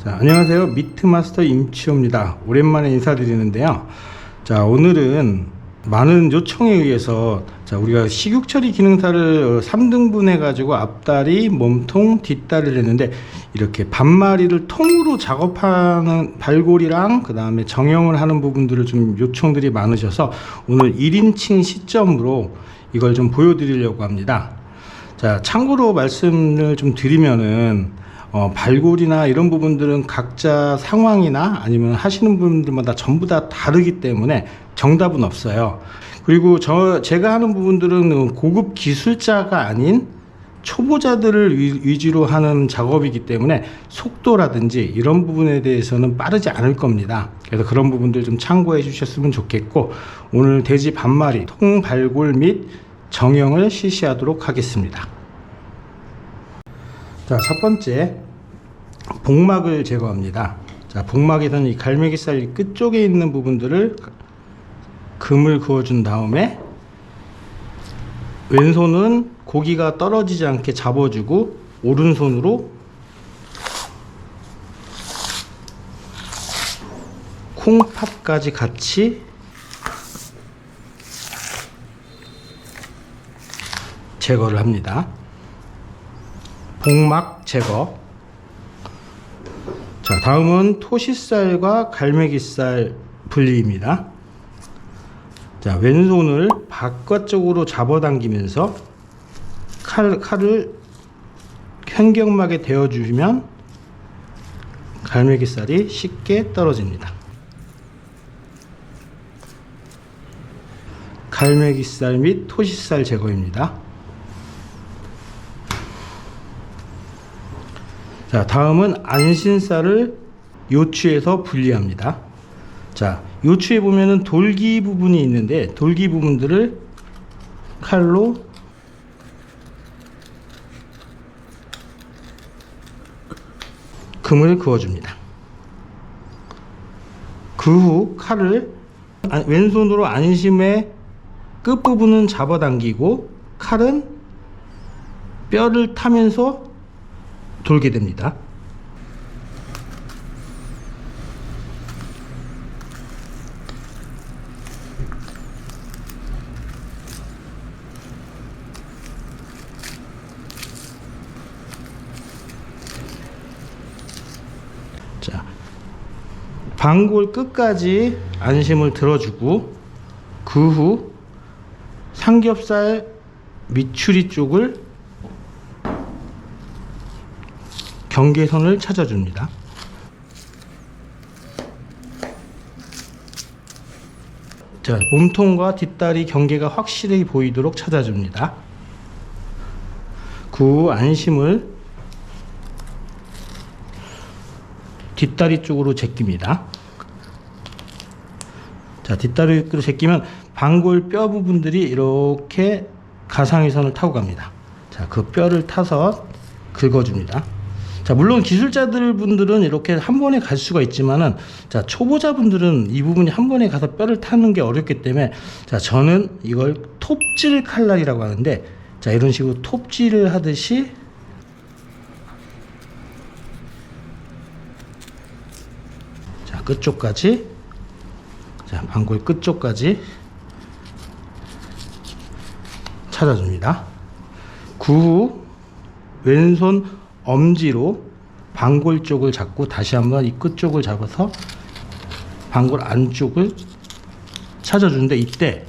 자, 안녕하세요. 미트마스터 임치호입니다. 오랜만에 인사드리는데요. 자, 오늘은 많은 요청에 의해서 우리가 식육 처리 기능사를 3등분 해가지고 앞다리, 몸통, 뒷다리를 했는데, 이렇게 반마리를 통으로 작업하는 발골이랑 그 다음에 정형을 하는 부분들을 좀 요청들이 많으셔서 오늘 1인칭 시점으로 이걸 좀 보여드리려고 합니다. 자, 참고로 말씀을 좀 드리면은 발골이나 이런 부분들은 각자 상황이나 아니면 하시는 분들마다 전부 다 다르기 때문에 정답은 없어요. 그리고 제가 하는 부분들은 고급 기술자가 아닌 초보자들을 위주로 하는 작업이기 때문에 속도라든지 이런 부분에 대해서는 빠르지 않을 겁니다. 그래서 그런 부분들 좀 참고해 주셨으면 좋겠고, 오늘 돼지 반마리 통발골 및 정형을 실시하도록 하겠습니다. 자, 첫 번째 복막을 제거합니다. 자, 복막에서는 이 갈매기살 끝쪽에 있는 부분들을 금을 그어준 다음에 왼손은 고기가 떨어지지 않게 잡아주고 오른손으로 콩팥까지 같이 제거를 합니다. 복막 제거. 자, 다음은 토시살과 갈매기살 분리입니다. 자, 왼손을 바깥쪽으로 잡아당기면서 칼을 현경막에 대어주면 갈매기살이 쉽게 떨어집니다. 갈매기살 및 토시살 제거입니다. 자, 다음은 안신살을 요추에서 분리합니다. 자, 요추에 보면은 돌기 부분이 있는데, 돌기 부분들을 칼로 금을 그어줍니다. 그 후 칼을 왼손으로 안심의 끝부분은 잡아당기고 칼은 뼈를 타면서 돌게 됩니다. 자, 반골 끝까지 안심을 들어주고 그 후 삼겹살 밑추리 쪽을 경계선을 찾아줍니다. 자, 몸통과 뒷다리 경계가 확실히 보이도록 찾아줍니다. 그 후 안심을 뒷다리 쪽으로 제낍니다. 자, 뒷다리 쪽으로 제끼면 반골 뼈 부분들이 이렇게 가상위선을 타고 갑니다. 자, 그 뼈를 타서 긁어줍니다. 자, 물론 기술자들 분들은 이렇게 한 번에 갈 수가 있지만은, 자, 초보자 분들은 이 부분이 한 번에 가서 뼈를 타는 게 어렵기 때문에, 자, 저는 이걸 톱질 칼날이라고 하는데, 자, 이런 식으로 톱질을 하듯이 자, 끝쪽까지, 자, 반골 끝쪽까지 찾아줍니다. 그 후 왼손 엄지로 반골 쪽을 잡고 다시 한번 이 끝쪽을 잡아서 반골 안쪽을 찾아주는데, 이때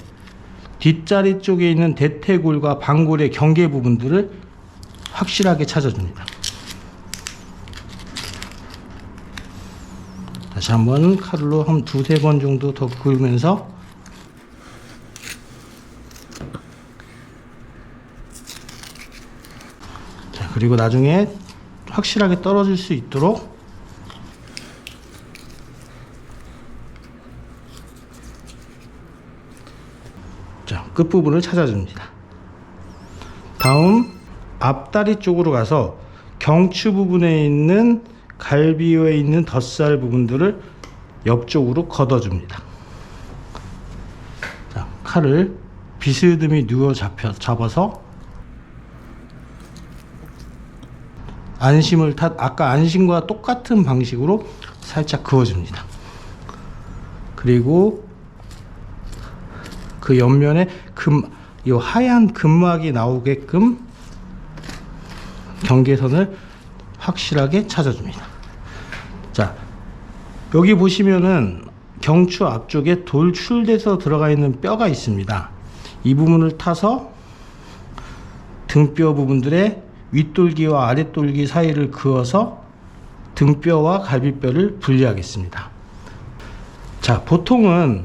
뒷자리 쪽에 있는 대퇴골과 반골의 경계 부분들을 확실하게 찾아줍니다. 다시 한번 칼로 한 두세 번 정도 더 그으면서 자, 그리고 나중에 확실하게 떨어질 수 있도록 자, 끝부분을 찾아줍니다. 다음 앞다리 쪽으로 가서 경추 부분에 있는 갈비뼈에 있는 덧살 부분들을 옆쪽으로 걷어줍니다. 자, 칼을 비스듬히 누워 잡아서 아까 안심과 똑같은 방식으로 살짝 그어줍니다. 그리고 그 옆면에 이 하얀 금막이 나오게끔 경계선을 확실하게 찾아줍니다. 자, 여기 보시면은 경추 앞쪽에 돌출돼서 들어가 있는 뼈가 있습니다. 이 부분을 타서 등뼈 부분들의 윗돌기와 아랫돌기 사이를 그어서 등뼈와 갈비뼈를 분리하겠습니다. 자, 보통은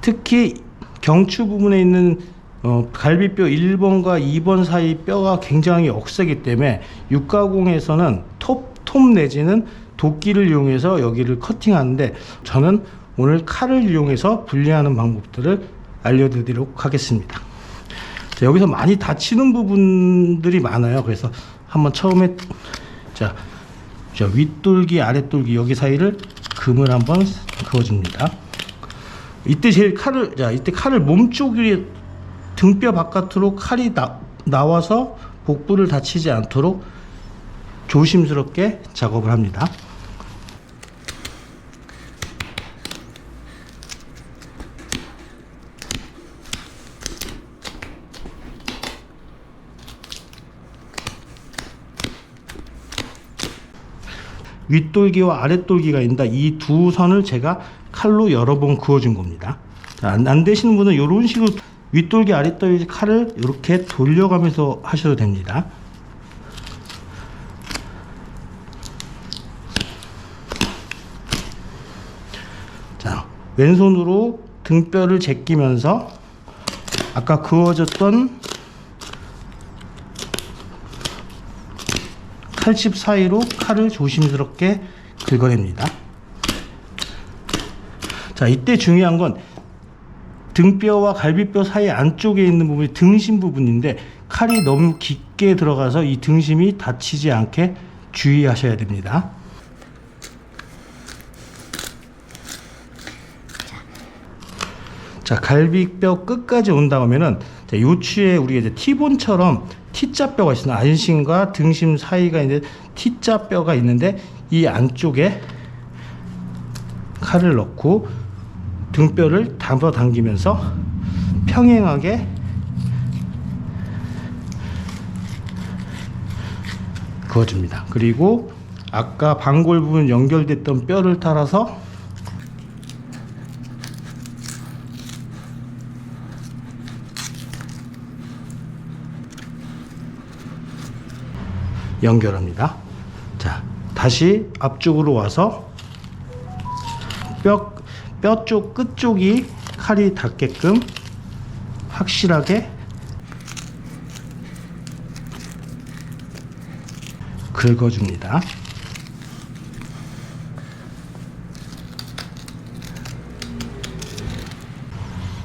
특히 경추 부분에 있는 갈비뼈 1번과 2번 사이 뼈가 굉장히 억세기 때문에 육가공에서는 톱 내지는 도끼를 이용해서 여기를 커팅하는데, 저는 오늘 칼을 이용해서 분리하는 방법들을 알려드리도록 하겠습니다. 자, 여기서 많이 다치는 부분들이 많아요. 그래서 한번 처음에 자 윗돌기 아랫돌기 여기 사이를 금을 한번 그어줍니다. 이때 이때 칼을 몸쪽에 등뼈 바깥으로 칼이 나와서 복부를 다치지 않도록 조심스럽게 작업을 합니다. 윗돌기와 아랫돌기가 있다. 이 두 선을 제가 칼로 여러 번 그어준 겁니다. 자, 안 되시는 분은 이런 식으로 윗돌기 아랫돌기 칼을 이렇게 돌려가면서 하셔도 됩니다. 자, 왼손으로 등뼈를 제끼면서 아까 그어졌던 칼집 사이로 칼을 조심스럽게 긁어냅니다. 자, 이때 중요한 건 등뼈와 갈비뼈 사이 안쪽에 있는 부분이 등심 부분인데, 칼이 너무 깊게 들어가서 이 등심이 다치지 않게 주의하셔야 됩니다. 자, 갈비뼈 끝까지 온다 하면은 요추에 우리가 이제 T본처럼 T자뼈가 있습니다. 안심과 등심 사이가 있는 T자뼈가 있는데, 이 안쪽에 칼을 넣고 등뼈를 잡아당기면서 평행하게 그어줍니다. 그리고 아까 반골 부분 연결됐던 뼈를 따라서 연결합니다. 자, 다시 앞쪽으로 와서 뼈 쪽 끝쪽이 칼이 닿게끔 확실하게 긁어줍니다.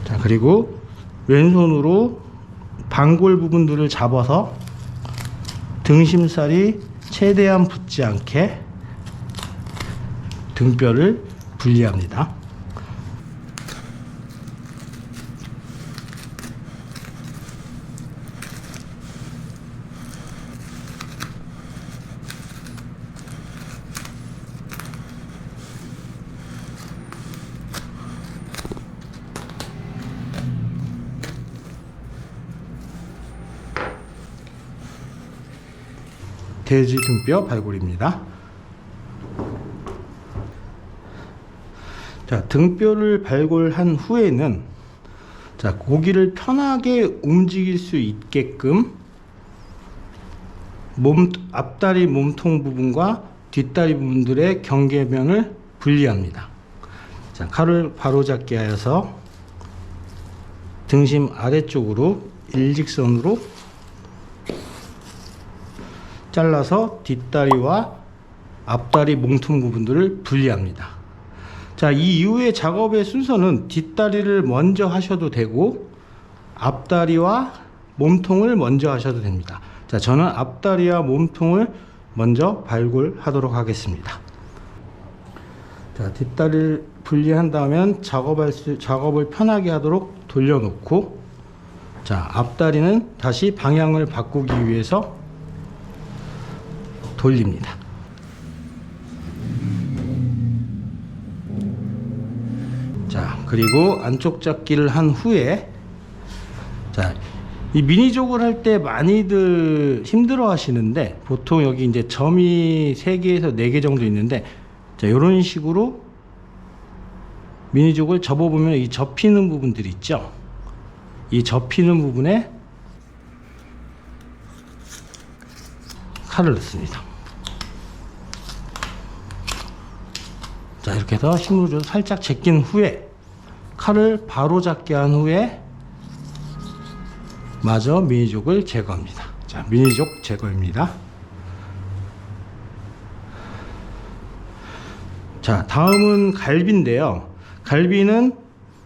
자, 그리고 왼손으로 반골 부분들을 잡아서 등심살이 최대한 붙지 않게 등뼈를 분리합니다. 돼지 등뼈 발골입니다. 자, 등뼈를 발골한 후에는 자, 고기를 편하게 움직일 수 있게끔 앞다리 몸통 부분과 뒷다리 부분들의 경계면을 분리합니다. 자, 칼을 바로잡게 하여서 등심 아래쪽으로 일직선으로 잘라서 뒷다리와 앞다리 몸통 부분들을 분리합니다. 자, 이 이후의 작업의 순서는 뒷다리를 먼저 하셔도 되고 앞다리와 몸통을 먼저 하셔도 됩니다. 자, 저는 앞다리와 몸통을 먼저 발골하도록 하겠습니다. 자, 뒷다리를 분리한다면 작업을 편하게 하도록 돌려놓고, 자, 앞다리는 다시 방향을 바꾸기 위해서 돌립니다. 자, 그리고 안쪽 잡기를 한 후에, 자, 이 미니족을 할 때 많이들 힘들어 하시는데, 보통 여기 이제 점이 3개에서 4개 정도 있는데, 자, 이런 식으로 미니족을 접어보면 이 접히는 부분들이 있죠. 이 접히는 부분에 칼을 넣습니다. 자, 이렇게 해서 힘을 줘서 살짝 제낀 후에 칼을 바로 잡게 한 후에 마저 미니족을 제거합니다. 자, 미니족 제거입니다. 자, 다음은 갈비인데요. 갈비는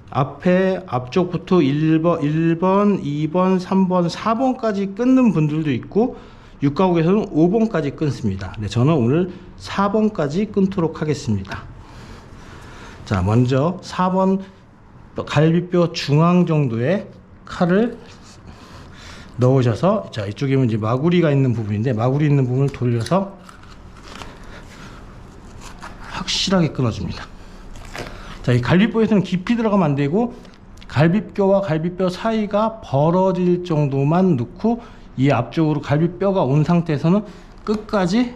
앞쪽부터 1번, 2번, 3번, 4번까지 끊는 분들도 있고, 육가국에서는 5번까지 끊습니다. 네, 저는 오늘 4번까지 끊도록 하겠습니다. 자, 먼저 4번 갈비뼈 중앙 정도에 칼을 넣으셔서, 자, 이쪽에 이제 마구리가 있는 부분인데, 마구리 있는 부분을 돌려서 확실하게 끊어줍니다. 자, 이 갈비뼈에서는 깊이 들어가면 안 되고, 갈비뼈와 갈비뼈 사이가 벌어질 정도만 넣고, 이 앞쪽으로 갈비뼈가 온 상태에서는 끝까지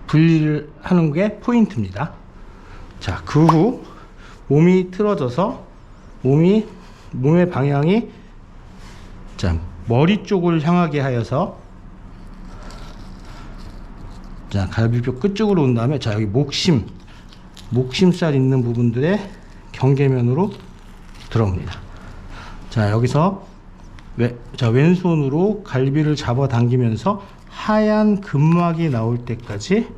분리를 하는 게 포인트입니다. 자, 그 후 몸이 틀어져서 몸의 방향이, 자, 머리 쪽을 향하게 하여서, 자, 갈비뼈 끝쪽으로 온 다음에, 자, 여기 목심살 있는 부분들의 경계면으로 들어옵니다. 자, 여기서 왼손으로 갈비를 잡아 당기면서 하얀 근막이 나올 때까지,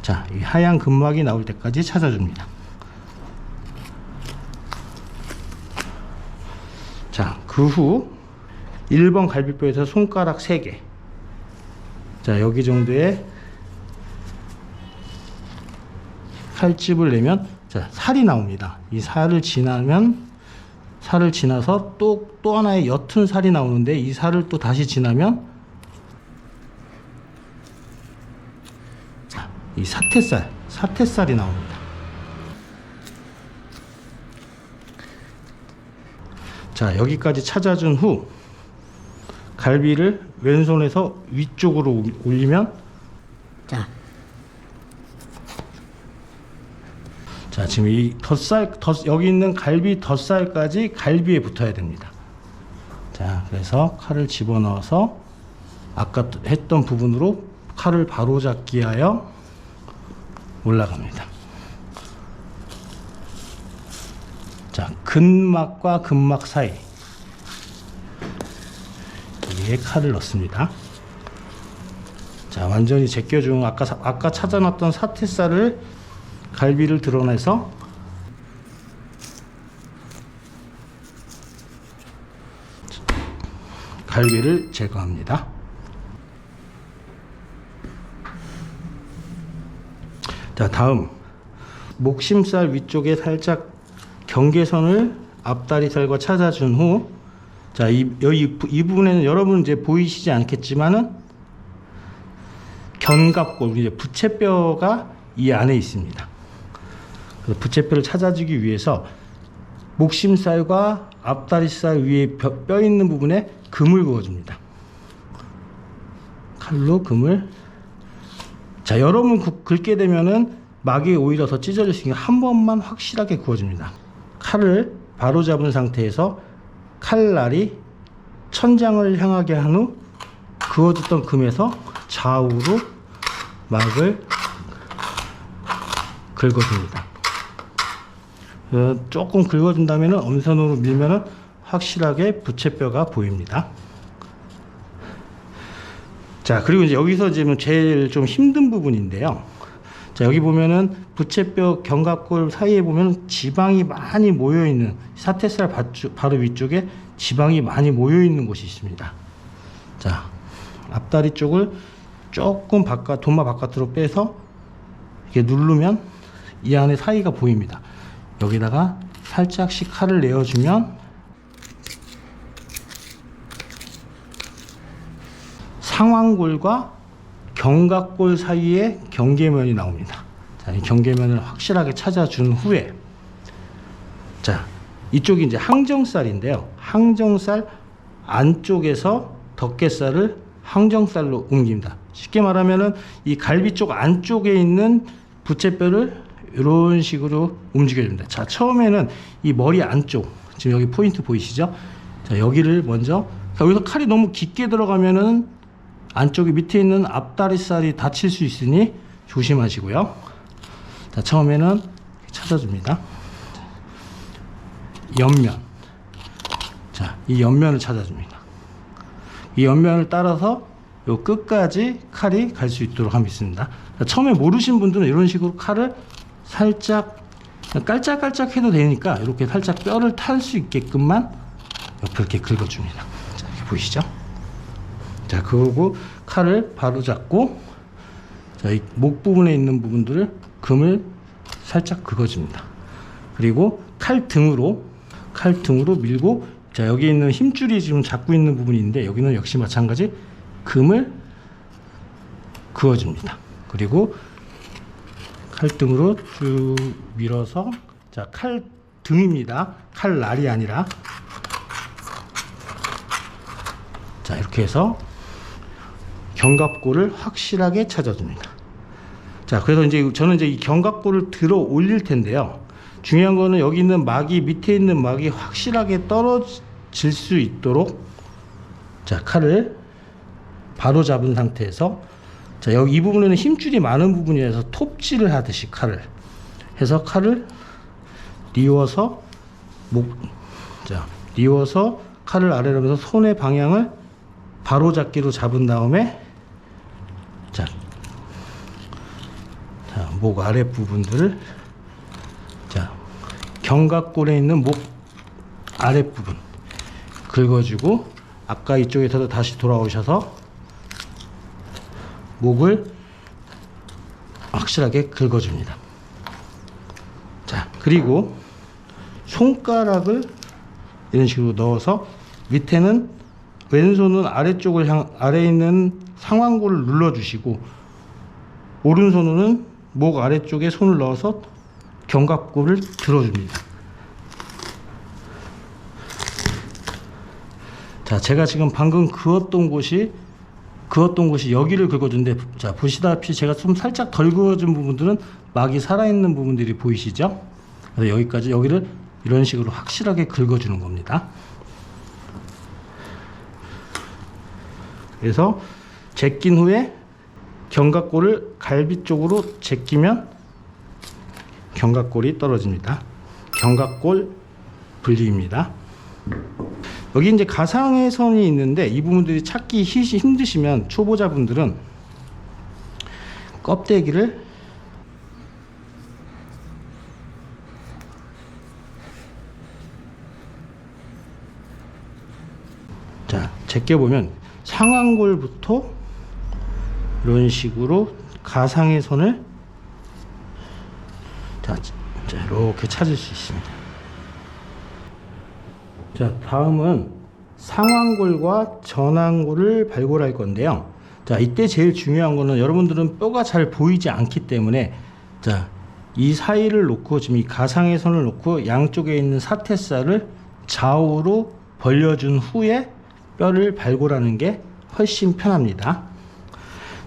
자, 이 하얀 근막이 나올 때까지 찾아줍니다. 자, 그 후 1번 갈비뼈에서 손가락 3개, 자, 여기 정도의 칼집을 내면, 자, 살이 나옵니다. 이 살을 지나서 또 하나의 옅은 살이 나오는데, 이 살을 또 다시 지나면, 자, 이 사태살이 나옵니다. 자, 여기까지 찾아준 후 갈비를 왼손에서 위쪽으로 올리면, 자, 지금 이 여기 있는 갈비 덧살까지 갈비에 붙어야 됩니다. 자, 그래서 칼을 집어넣어서 아까 했던 부분으로 칼을 바로 잡기 하여 올라갑니다. 자, 근막과 근막 사이, 여기에 칼을 넣습니다. 자, 완전히 제껴준 아까 찾아놨던 사태살을, 갈비를 드러내서 갈비를 제거합니다. 자, 다음 목심살 위쪽에 살짝 경계선을 앞다리살과 찾아준 후, 자, 이 부분에는 여러분 이제 보이시지 않겠지만은 견갑골, 이제 부채뼈가 이 안에 있습니다. 그래서 부채뼈를 찾아주기 위해서 목심살과 앞다리살 위에 뼈 있는 부분에 금을 그어줍니다. 칼로 금을. 자, 여러분 긁게 되면은 막이 오히려 더 찢어질 수 있으니까 한 번만 확실하게 그어줍니다. 칼을 바로 잡은 상태에서 칼날이 천장을 향하게 한 후 그어줬던 금에서 좌우로 막을 긁어줍니다. 조금 긁어준 다음에는 엄선으로 밀면은 확실하게 부채뼈가 보입니다. 자, 그리고 이제 여기서 지금 제일 좀 힘든 부분인데요. 자, 여기 보면은 부채뼈 견갑골 사이에 보면 지방이 많이 모여 있는, 사태살 바로 위쪽에 지방이 많이 모여 있는 곳이 있습니다. 자, 앞다리 쪽을 조금 도마 바깥으로 빼서 이렇게 누르면 이 안에 사이가 보입니다. 여기다가 살짝씩 칼을 내어주면 상완골과 견갑골 사이에 경계면이 나옵니다. 자, 이 경계면을 확실하게 찾아준 후에, 자, 이쪽이 이제 항정살인데요. 항정살 안쪽에서 덮개살을 항정살로 옮깁니다. 쉽게 말하면은 이 갈비 쪽 안쪽에 있는 부채뼈를 이런 식으로 움직여줍니다. 자, 처음에는 이 머리 안쪽, 지금 여기 포인트 보이시죠? 자, 여기를 먼저, 여기서 칼이 너무 깊게 들어가면은 안쪽에 밑에 있는 앞다리살이 다칠 수 있으니 조심하시고요. 자, 처음에는 찾아줍니다. 옆면. 자, 이 옆면을 찾아줍니다. 이 옆면을 따라서 요 끝까지 칼이 갈 수 있도록 하면 있습니다. 자, 처음에 모르신 분들은 이런 식으로 칼을 살짝 깔짝깔짝 해도 되니까 이렇게 살짝 뼈를 탈 수 있게끔만 이렇게 긁어줍니다. 자, 이렇게 보이시죠? 자, 그러고 칼을 바로 잡고, 자, 이 목 부분에 있는 부분들을 금을 살짝 긁어줍니다. 그리고 칼등으로 밀고, 자, 여기 있는 힘줄이 지금 잡고 있는 부분이 있는데 여기는 역시 마찬가지 금을 그어줍니다. 그리고 칼등으로 쭉 밀어서, 자, 칼등입니다. 칼날이 아니라. 자, 이렇게 해서 견갑골을 확실하게 찾아줍니다. 자, 그래서 이제 저는 이제 이 견갑골을 들어 올릴 텐데요. 중요한 거는 여기 있는 막이, 밑에 있는 막이 확실하게 떨어질 수 있도록, 자, 칼을 바로 잡은 상태에서, 자, 여기 이 부분에는 힘줄이 많은 부분이라서 톱질을 하듯이 칼을 해서 칼을 뉘워서 뉘워서 칼을 아래로 하면서 손의 방향을 바로 잡기로 잡은 다음에, 자, 목 아래 부분들을, 자, 견갑골에 있는 목 아래 부분 긁어주고, 아까 이쪽에서도 다시 돌아오셔서 목을 확실하게 긁어줍니다. 자, 그리고 손가락을 이런 식으로 넣어서 밑에는, 왼손은 아래쪽을 아래에 있는 상완골을 눌러주시고, 오른손으로는 목 아래쪽에 손을 넣어서 견갑골을 들어줍니다. 자, 제가 지금 방금 그었던 곳이 여기를 긁어준데, 자, 보시다시피 제가 좀 살짝 덜 그어준 부분들은 막이 살아있는 부분들이 보이시죠? 그래서 여기까지, 여기를 이런 식으로 확실하게 긁어주는 겁니다. 그래서 제낀 후에 견갑골을 갈비 쪽으로 제끼면 견갑골이 떨어집니다. 견갑골 분리입니다. 여기 이제 가상의 선이 있는데 이 부분들이 찾기 힘드시면, 초보자분들은 껍데기를 자, 제껴보면 상완골부터 이런 식으로 가상의 선을, 자, 이렇게 찾을 수 있습니다. 자, 다음은 상완골과 전완골을 발골할 건데요. 자, 이때 제일 중요한 거는, 여러분들은 뼈가 잘 보이지 않기 때문에, 자, 이 사이를 놓고, 지금 이 가상의 선을 놓고 양쪽에 있는 사태살을 좌우로 벌려준 후에 뼈를 발골하는 게 훨씬 편합니다.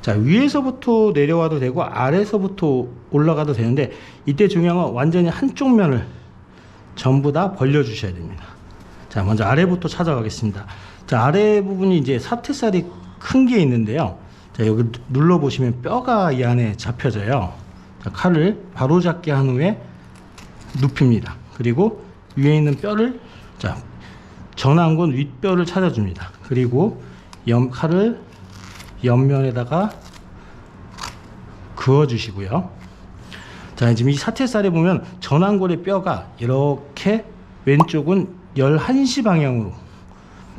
자, 위에서부터 내려와도 되고 아래서부터 올라가도 되는데, 이때 중요한 건 완전히 한쪽 면을 전부 다 벌려 주셔야 됩니다. 자, 먼저 아래부터 찾아가겠습니다. 자, 아래 부분이 이제 사태살이 큰 게 있는데요. 자, 여기 눌러 보시면 뼈가 이 안에 잡혀져요. 자, 칼을 바로 잡게 한 후에 눕힙니다. 그리고 위에 있는 뼈를, 자, 전완골 윗뼈를 찾아줍니다. 그리고 칼을 옆면에다가 그어 주시고요. 자, 지금 이 사태살에 보면 전완골의 뼈가 이렇게, 왼쪽은 11시 방향으로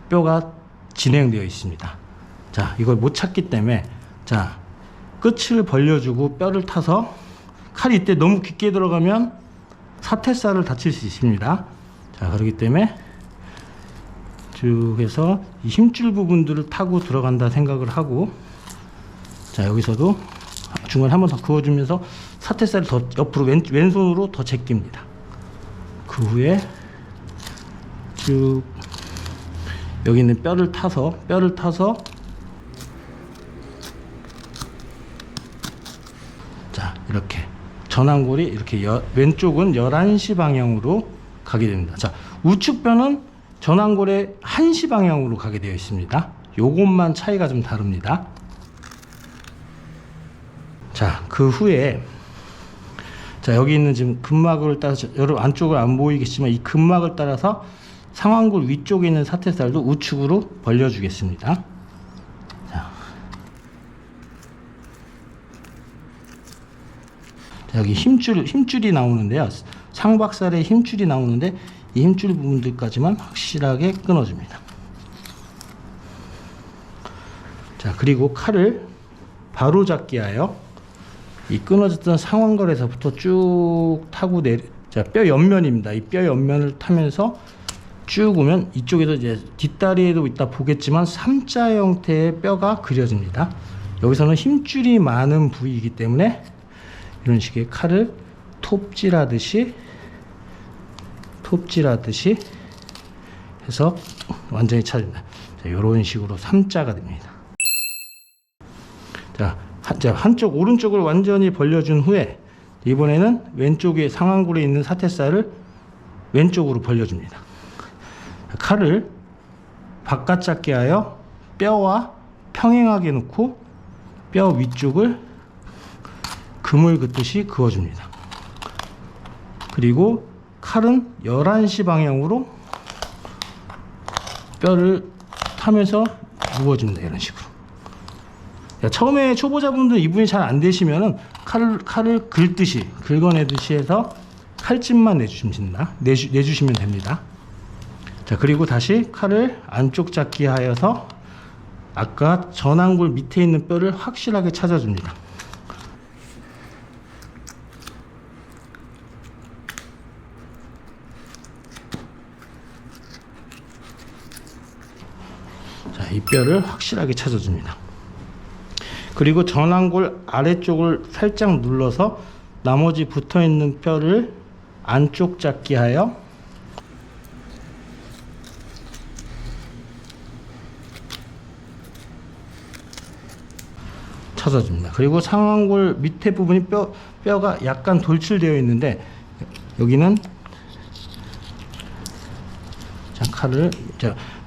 뼈가 진행되어 있습니다. 자, 이걸 못 찾기 때문에, 자, 끝을 벌려주고 뼈를 타서, 칼이 이때 너무 깊게 들어가면 사태살을 다칠 수 있습니다. 자, 그렇기 때문에 쭉 해서 이 힘줄 부분들을 타고 들어간다 생각을 하고, 자 여기서도 중간에 한 번 더 그어주면서 사태살을 더 옆으로 왼손으로 더 제낍니다. 그 후에 쭉 여기 있는 뼈를 타서 자 이렇게 전완골이 이렇게 왼쪽은 11시 방향으로 가게 됩니다. 자 우측뼈는 전완골의 1시 방향으로 가게 되어 있습니다. 요것만 차이가 좀 다릅니다. 자 그 후에 자 여기 있는 지금 근막을 따라서, 여러분 안쪽을 안 보이겠지만 이 근막을 따라서 상완골 위쪽에 있는 사태살도 우측으로 벌려 주겠습니다. 자 여기 힘줄이 나오는데요. 상박살에 힘줄이 나오는데 이 힘줄 부분들까지만 확실하게 끊어줍니다. 자 그리고 칼을 바로 잡기 하여 이 끊어졌던 상완골에서부터 쭉 타고 자 뼈 옆면입니다. 이 뼈 옆면을 타면서 쭉 오면 이쪽에서 이제 뒷다리에도 이따 보겠지만 3자 형태의 뼈가 그려집니다. 여기서는 힘줄이 많은 부위이기 때문에 이런 식의 칼을 톱질하듯이 해서 완전히 찾습니다. 자, 이런 식으로 3자가 됩니다. 자, 한쪽 오른쪽을 완전히 벌려준 후에 이번에는 왼쪽에 상완골에 있는 사태살을 왼쪽으로 벌려줍니다. 칼을 바깥 잡게 하여 뼈와 평행하게 놓고 뼈 위쪽을 금을 긋듯이 그어줍니다. 그리고 칼은 11시 방향으로 뼈를 타면서 누워줍니다. 이런 식으로. 처음에 초보자분들 이분이 잘 안 되시면은 칼을 긁어내듯이 해서 칼집만 내주시면 됩니다. 자 그리고 다시 칼을 안쪽 잡기 하여서 아까 전완골 밑에 있는 뼈를 확실하게 찾아줍니다. 자, 이 뼈를 확실하게 찾아줍니다. 그리고 전완골 아래쪽을 살짝 눌러서 나머지 붙어있는 뼈를 안쪽 잡기 하여 찾아줍니다. 그리고 상완골 밑에 부분이 뼈가 약간 돌출되어 있는데 여기는 자, 칼을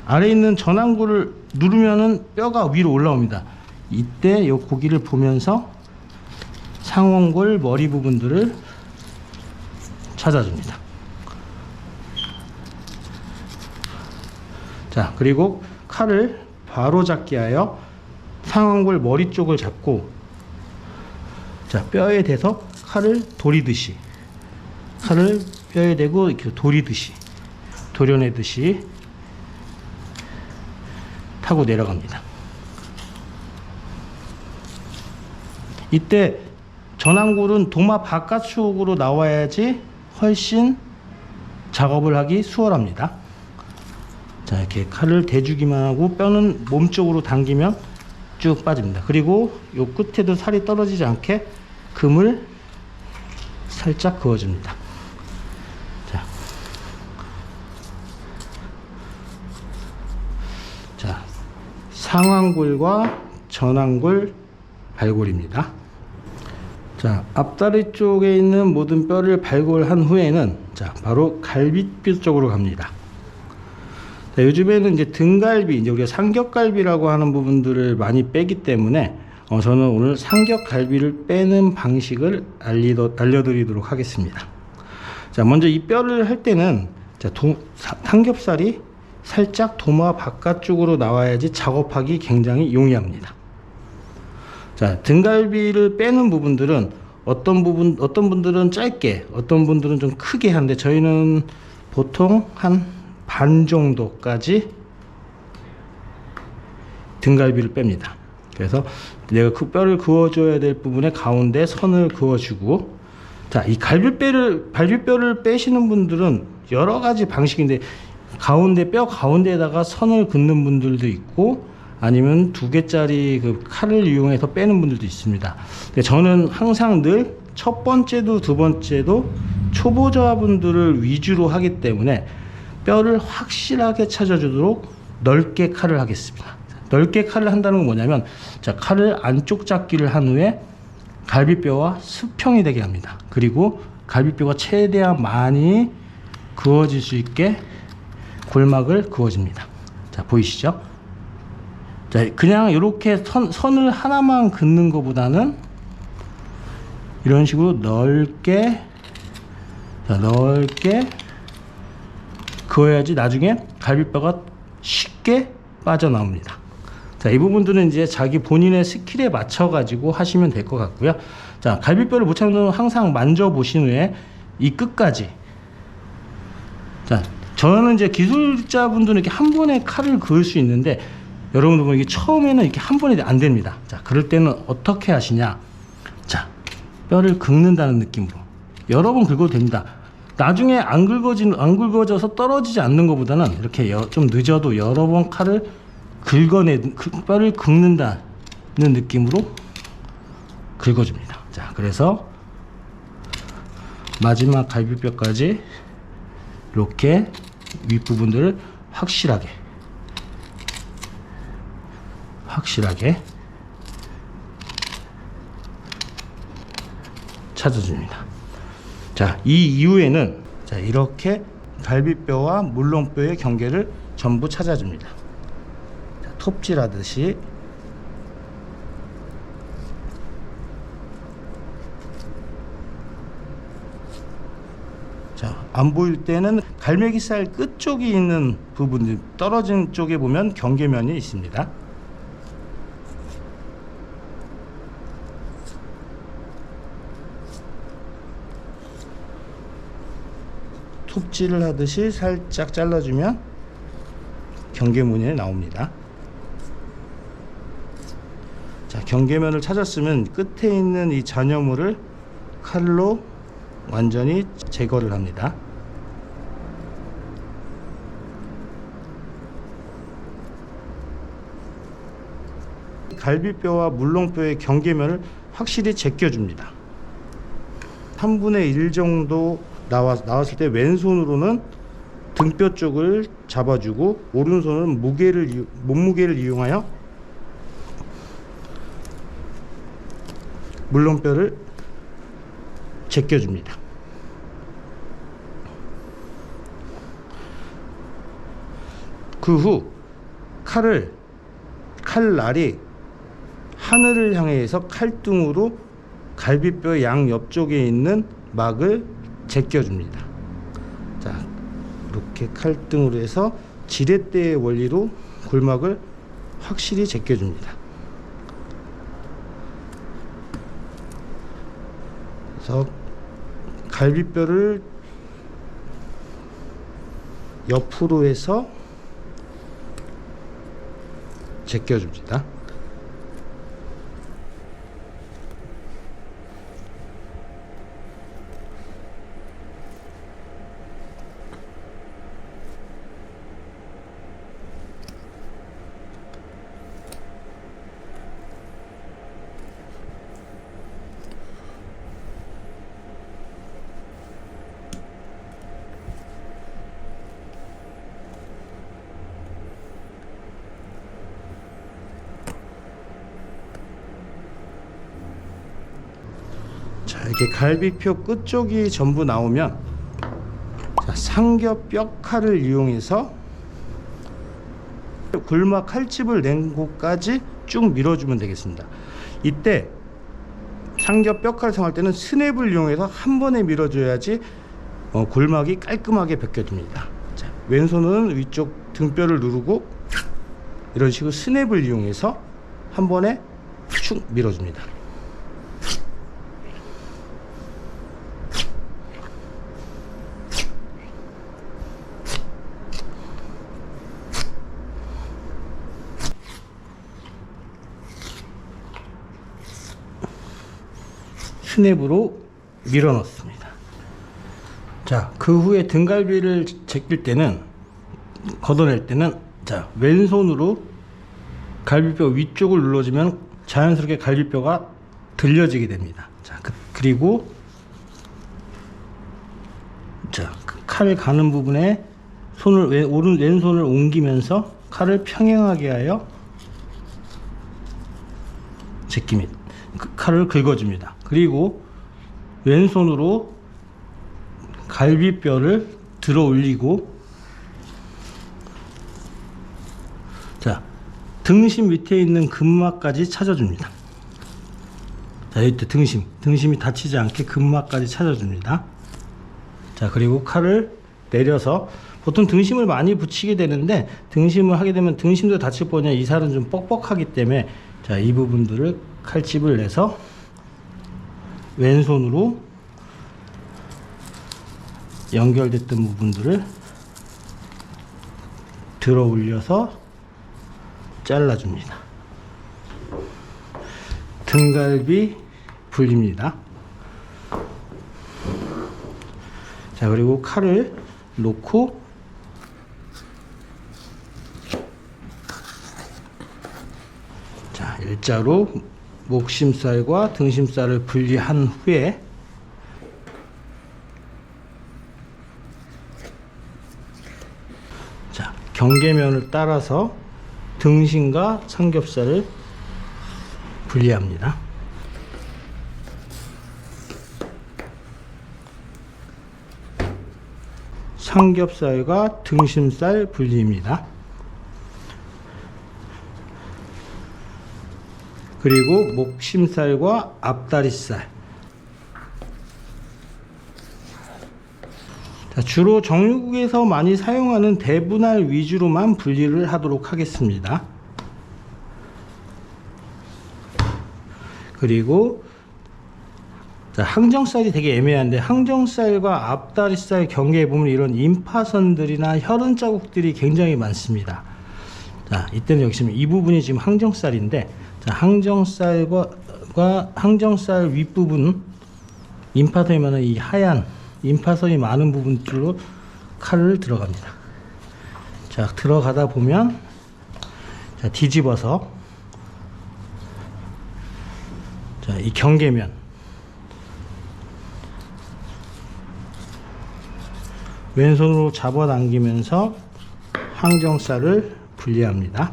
아래에 있는 전완골을 누르면은 뼈가 위로 올라옵니다. 이때 이 고기를 보면서 상완골 머리 부분들을 찾아줍니다. 자 그리고 칼을 바로 잡기 하여 상완골 머리 쪽을 잡고 자 뼈에 대서 칼을 뼈에 대고 이렇게 도려내듯이 타고 내려갑니다. 이때 전완골은 도마 바깥쪽으로 나와야지 훨씬 작업을 하기 수월합니다. 자 이렇게 칼을 대주기만 하고 뼈는 몸쪽으로 당기면 쭉 빠집니다. 그리고 요 끝에도 살이 떨어지지 않게 금을 살짝 그어줍니다. 자 상완골과 전완골 발골입니다. 자 앞다리 쪽에 있는 모든 뼈를 발골한 후에는 자 바로 갈비뼈 쪽으로 갑니다. 자, 요즘에는 이제 등갈비, 이제 우리가 삼겹갈비라고 하는 부분들을 많이 빼기 때문에 저는 오늘 삼겹갈비를 빼는 방식을 알려드리도록 하겠습니다. 자 먼저 이 뼈를 할 때는 자, 삼겹살이 살짝 도마 바깥쪽으로 나와야지 작업하기 굉장히 용이합니다. 자 등갈비를 빼는 부분들은 어떤 분들은 짧게, 어떤 분들은 좀 크게 하는데 저희는 보통 한 반 정도까지 등갈비를 뺍니다. 그래서 내가 그 뼈를 그어줘야 될 부분에 가운데 선을 그어주고, 자 이 갈비뼈를 빼시는 분들은 여러 가지 방식인데 가운데 뼈 가운데에다가 선을 긋는 분들도 있고 아니면 2개짜리 그 칼을 이용해서 빼는 분들도 있습니다. 근데 저는 항상 늘 첫 번째도 두 번째도 초보자분들을 위주로 하기 때문에 뼈를 확실하게 찾아주도록 넓게 칼을 하겠습니다. 넓게 칼을 한다는 건 뭐냐면, 자, 칼을 안쪽 잡기를 한 후에 갈비뼈와 수평이 되게 합니다. 그리고 갈비뼈가 최대한 많이 그어질 수 있게 골막을 그어줍니다. 자, 보이시죠? 자, 그냥 이렇게 선을 하나만 긋는 것보다는 이런 식으로 넓게, 자, 넓게 그어야지 나중에 갈비뼈가 쉽게 빠져나옵니다. 자, 이 부분들은 이제 자기 본인의 스킬에 맞춰 가지고 하시면 될 것 같고요. 자, 갈비뼈를 못 찾는 항상 만져 보신 후에 이 끝까지, 자, 저는 이제 기술자분들은 이렇게 한 번에 칼을 그을 수 있는데, 여러분들 보면 이게 처음에는 이렇게 한 번에 안 됩니다. 자, 그럴 때는 어떻게 하시냐? 자, 뼈를 긁는다는 느낌으로 여러 번 긁어도 됩니다. 나중에 안 긁어져서 떨어지지 않는 것보다는 이렇게 좀 늦어도 여러 번 칼을 뼈를 긁는다는 느낌으로 긁어줍니다. 자, 그래서 마지막 갈비뼈까지 이렇게 윗부분들을 확실하게 찾아줍니다. 자, 이 이후에는, 자, 이렇게 갈비뼈와 물렁뼈의 경계를 전부 찾아줍니다. 자, 톱질하듯이. 자, 안 보일 때는 갈매기살 끝 쪽에 있는 부분, 떨어진 쪽에 보면 경계면이 있습니다. 톱질을 하듯이 살짝 잘라주면 경계면이 나옵니다. 자, 경계면을 찾았으면 끝에 있는 이 잔여물을 칼로 완전히 제거를 합니다. 갈비뼈와 물렁뼈의 경계면을 확실히 제껴줍니다. 3분의 1 정도 나왔을 때 왼손으로는 등뼈 쪽을 잡아주고, 오른손은 몸무게를 이용하여 물렁뼈를 제껴줍니다. 그 후 칼날이 하늘을 향해서 칼등으로 갈비뼈 양 옆쪽에 있는 막을 제껴줍니다. 자, 이렇게 칼등으로 해서 지렛대의 원리로 골막을 확실히 제껴줍니다. 그래서 갈비뼈를 옆으로 해서 제껴줍니다. 자, 이렇게 갈비뼈 끝쪽이 전부 나오면, 자, 상겹 뼈칼을 이용해서 골막 칼집을 낸 곳까지 쭉 밀어주면 되겠습니다. 이때 상겹 뼈칼을 사용할 때는 스냅을 이용해서 한 번에 밀어줘야지 골막이 깔끔하게 벗겨집니다. 자, 왼손은 위쪽 등뼈를 누르고 이런 식으로 스냅을 이용해서 한 번에 쭉 밀어줍니다. 스냅으로 밀어 넣습니다. 자, 그 후에 등갈비를 제낄 때는 걷어낼 때는 자, 왼손으로 갈비뼈 위쪽을 눌러주면 자연스럽게 갈비뼈가 들려지게 됩니다. 자, 그리고 자, 칼 가는 부분에 손을 왼손을 옮기면서 칼을 평행하게 하여 제끼 및 칼을 긁어줍니다. 그리고 왼손으로 갈비뼈를 들어 올리고 자, 등심 밑에 있는 근막까지 찾아줍니다. 자, 이때 등심이 다치지 않게 근막까지 찾아줍니다. 자, 그리고 칼을 내려서 보통 등심을 많이 붙이게 되는데 등심을 하게 되면 등심도 다칠 뻔냐 이 살은 좀 뻑뻑하기 때문에 자, 이 부분들을 칼집을 내서 왼손으로 연결됐던 부분들을 들어 올려서 잘라줍니다. 등갈비 분리입니다. 자, 그리고 칼을 놓고 자, 일자로 목심살과 등심살을 분리한 후에 자, 경계면을 따라서 등심과 삼겹살을 분리합니다. 삼겹살과 등심살 분리입니다. 그리고 목심살과 앞다리살. 자, 주로 정육국에서 많이 사용하는 대분할 위주로만 분리를 하도록 하겠습니다. 그리고 자, 항정살이 되게 애매한데 항정살과 앞다리살 경계에 보면 이런 임파선들이나 혈흔 자국들이 굉장히 많습니다. 자, 이때는 여기 있으면 이 부분이 지금 항정살인데 자, 항정살 윗부분 임파선이 많은 이 하얀 임파선이 많은 부분들로 칼을 들어갑니다. 자, 들어가다 보면 자, 뒤집어서 자, 이 경계면 왼손으로 잡아당기면서 항정살을 분리합니다.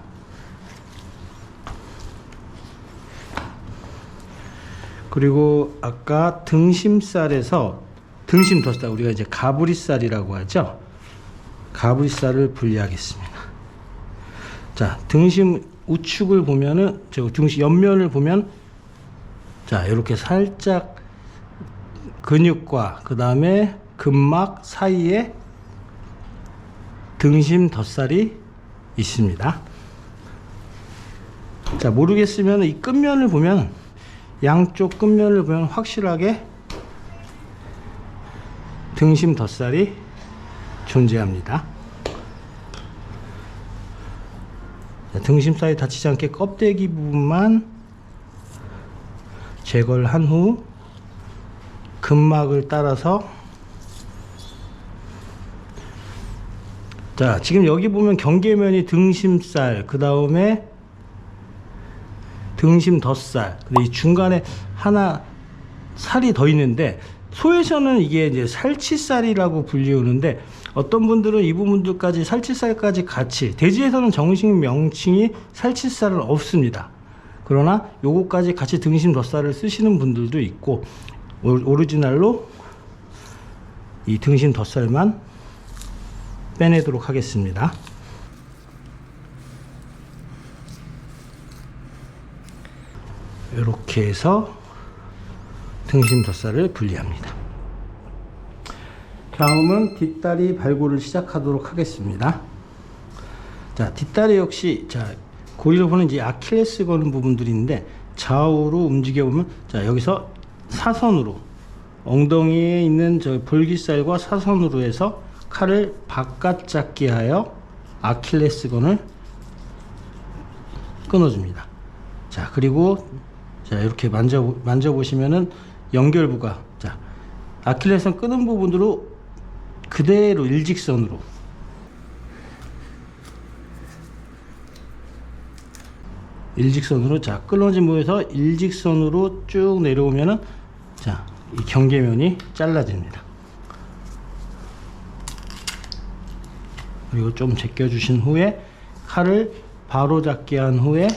그리고 아까 등심살에서 등심 덧살, 우리가 이제 가브리살이라고 하죠. 가브리살을 분리하겠습니다. 자, 등심 우측을 보면은 등심 옆면을 보면 자, 이렇게 살짝 근육과 그 다음에 근막 사이에 등심 덧살이 있습니다. 자, 모르겠으면 이 끝면을 보면 양쪽 끝면을 보면 확실하게 등심 덧살이 존재합니다. 자, 등심 사이 다치지 않게 껍데기 부분만 제거를 한 후 근막을 따라서 자, 지금 여기 보면 경계면이 등심살, 그 다음에 등심 덧살, 이 중간에 하나 살이 더 있는데 소에서는 이게 이제 살치살이라고 불리우는데 어떤 분들은 이 부분들까지 살치살까지 같이, 돼지에서는 정식 명칭이 살치살은 없습니다. 그러나 요거까지 같이 등심 덧살을 쓰시는 분들도 있고 오리지널로 이 등심 덧살만 빼내도록 하겠습니다. 이렇게 해서 등심 덧살을 분리합니다. 다음은 뒷다리 발골을 시작하도록 하겠습니다. 자, 뒷다리 역시 자, 고리를 보는 이제 아킬레스 거는 부분들인데 좌우로 움직여 보면 자, 여기서 사선으로 엉덩이에 있는 저 볼기살과 사선으로 해서 칼을 바깥 잡기 하여 아킬레스건을 끊어줍니다. 자, 그리고 자, 이렇게 만져보시면은 연결부가 자, 아킬레스건 끄는 부분으로 그대로 일직선으로 일직선으로, 자, 끊어진 부에서 일직선으로 쭉 내려오면은, 자, 이 경계면이 잘라집니다. 그리고 좀 제껴 주신 후에 칼을 바로 잡게 한 후에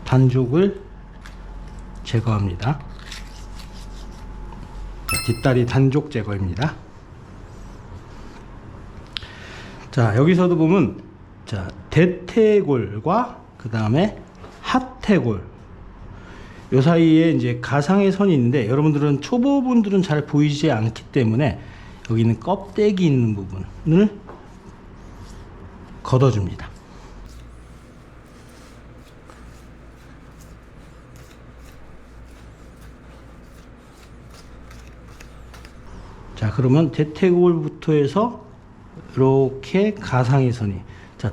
단족을 제거합니다. 뒷다리 단족 제거입니다. 자, 여기서도 보면, 자, 대퇴골과 그 다음에 하퇴골, 요 사이에 이제 가상의 선이 있는데, 여러분들은 초보분들은 잘 보이지 않기 때문에 여기는 껍데기 있는 부분을 걷어줍니다. 자, 그러면 대퇴골부터 해서 이렇게 가상의 선이, 자,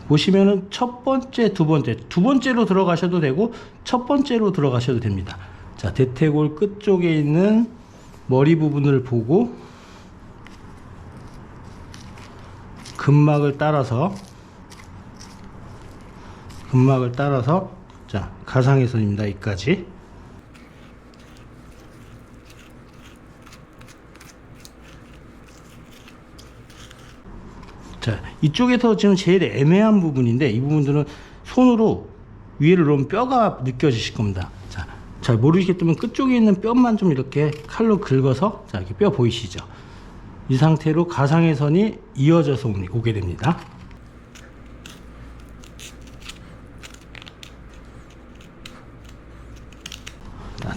보시면은 첫 번째, 두 번째로 들어가셔도 되고 첫 번째로 들어가셔도 됩니다. 자, 대퇴골 끝쪽에 있는 머리 부분을 보고 근막을 따라서 자, 가상의 선입니다. 여기까지. 자, 이쪽에서 지금 제일 애매한 부분인데, 이 부분들은 손으로 위를 놓으면 뼈가 느껴지실 겁니다. 자, 잘 모르시겠다면 끝쪽에 있는 뼈만 좀 이렇게 칼로 긁어서, 자, 이렇게 뼈 보이시죠? 이 상태로 가상의 선이 이어져서 오게 됩니다.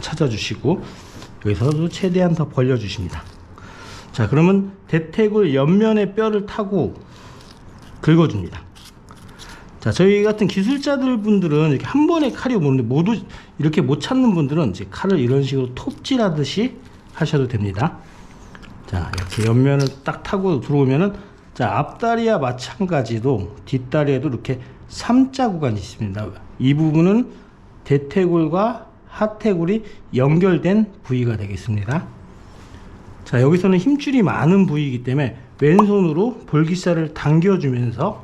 찾아주시고, 여기서도 최대한 더 벌려주십니다. 자, 그러면 대퇴골 옆면의 뼈를 타고 긁어줍니다. 자, 저희 같은 기술자들 분들은 이렇게 한 번에 칼이 오는데, 모두 이렇게 못 찾는 분들은 이제 칼을 이런 식으로 톱질하듯이 하셔도 됩니다. 자, 이렇게 옆면을 딱 타고 들어오면은, 자, 앞다리와 마찬가지로 뒷다리에도 이렇게 3자 구간이 있습니다. 이 부분은 대퇴골과 하퇴골이 연결된 부위가 되겠습니다. 자, 여기서는 힘줄이 많은 부위이기 때문에 왼손으로 볼기살을 당겨주면서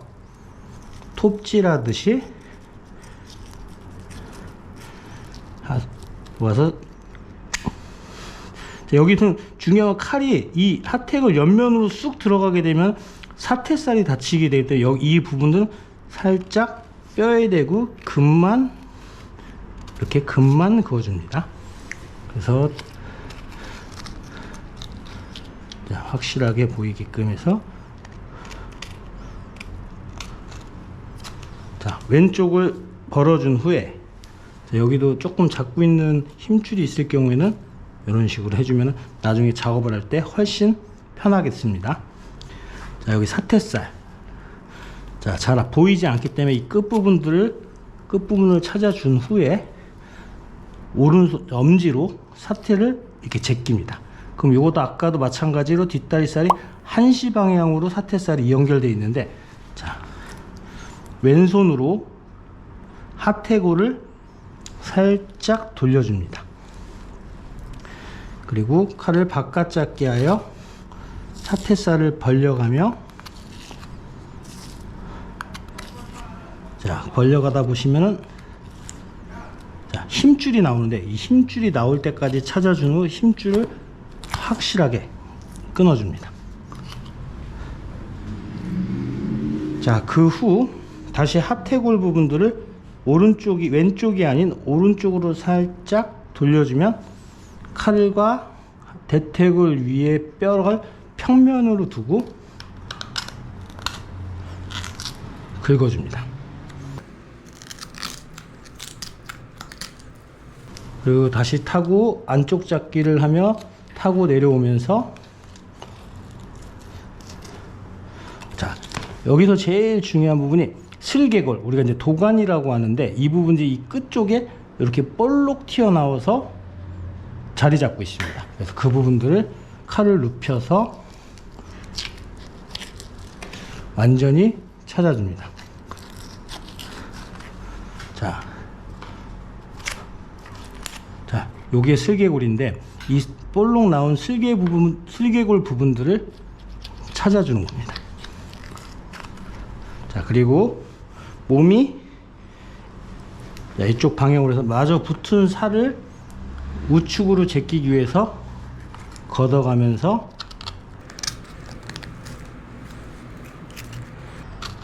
톱질하듯이 모아서, 여기서는 중요한 칼이 이 하택을 옆면으로 쑥 들어가게 되면 사태살이 다치게 되기 때문에 이 부분은 살짝 뼈에 대고 근만, 이렇게 근만 그어줍니다. 그래서, 자, 확실하게 보이게끔 해서, 자, 왼쪽을 벌어준 후에, 자, 여기도 조금 잡고 있는 힘줄이 있을 경우에는 이런 식으로 해주면 나중에 작업을 할 때 훨씬 편하겠습니다. 자, 여기 사태살, 자, 잘 보이지 않기 때문에 이 끝부분을 찾아준 후에 오른손 엄지로 사태를 이렇게 제낍니다. 그럼 요것도 아까도 마찬가지로 뒷다리살이 한시 방향으로 사태살이 연결되어 있는데, 자, 왼손으로 하태골을 살짝 돌려줍니다. 그리고 칼을 바깥 잡게 하여 사태살을 벌려가며, 자, 벌려가다 보시면은, 자, 힘줄이 나오는데, 이 힘줄이 나올 때까지 찾아준 후 힘줄을 확실하게 끊어줍니다. 자, 그 후 다시 하태골 부분들을 왼쪽이 아닌 오른쪽으로 살짝 돌려주면 칼과 대퇴골 위에 뼈를 평면으로 두고 긁어줍니다. 그리고 다시 타고 안쪽 잡기를 하며 타고 내려오면서, 자, 여기서 제일 중요한 부분이 슬개골, 우리가 이제 도관이라고 하는데, 이 부분이 이 끝쪽에 이렇게 볼록 튀어나와서 자리 잡고 있습니다. 그래서 그 부분들을 칼을 눕혀서 완전히 찾아줍니다. 자, 요게 슬개골인데, 이 볼록 나온 슬개골 부분들을 찾아주는 겁니다. 자, 그리고 몸이 자, 이쪽 방향으로 해서 마저 붙은 살을 우측으로 제끼기 위해서 걷어가면서